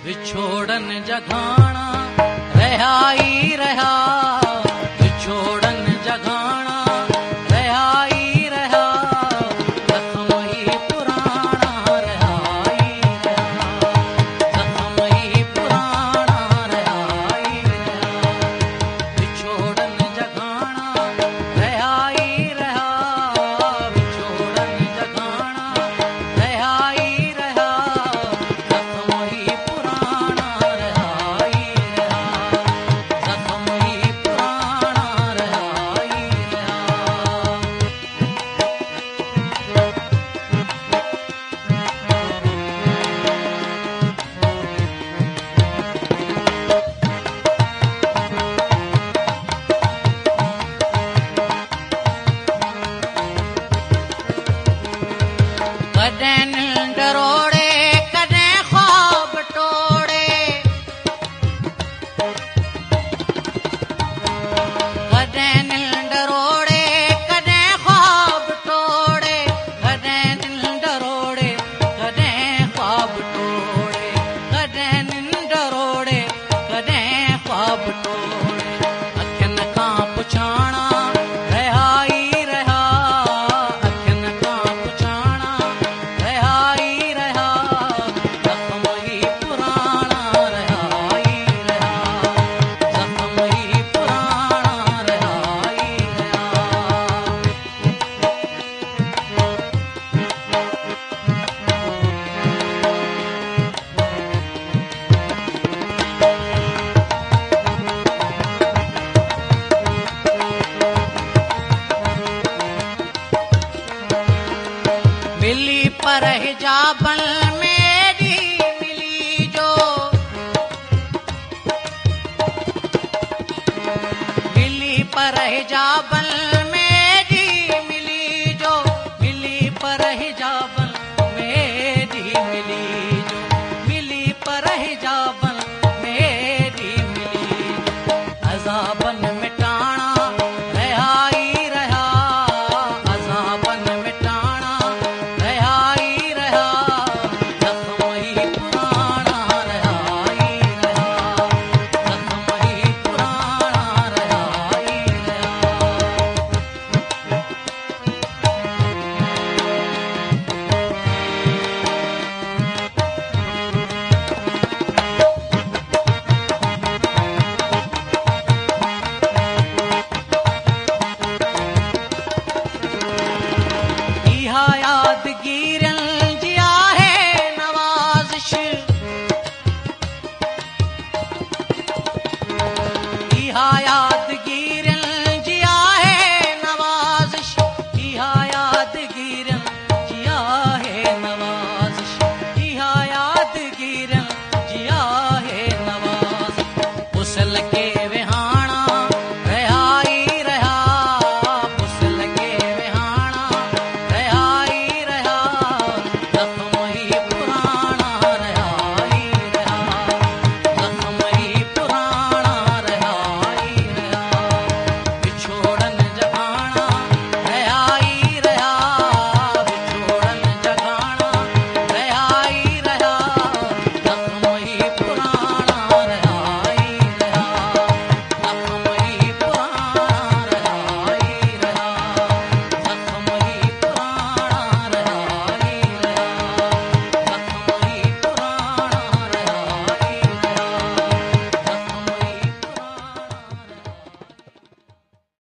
विछोड़न जगाना रहा ही रहा, विछोड़न जगाना रहा ही रहा, जख्म ही पुराना रहा ही रहा, जख्म ही पुराना रहा ही रहा, विछोड़न जगाना रहा ही रहा, विछोड़न जगाना रहा ही रहा, जख्म ही पुराना रहा ही रहा, जख्म ही पुराना रहा ही रहा। कदें नींद रोड़े कदें ख्वाब टोड़े, कदें नींद रोड़े कदें ख्वाब टोड़े, कदें नींद रोड़े कदें ख्वाब टोड़े, कदें नींद रोड़े कदें ख्वाब टोड़े, अखिन कां पुछाणा रहा ही रहा, अखिन कां पुछाणा रहा ही रहा, जख्म ही पुराना रहा ही रहा, जख्म ही पुराना रहा ही रहा। मिली पर हिजाबन मेरी मिली जो, मिली पर हिजाबन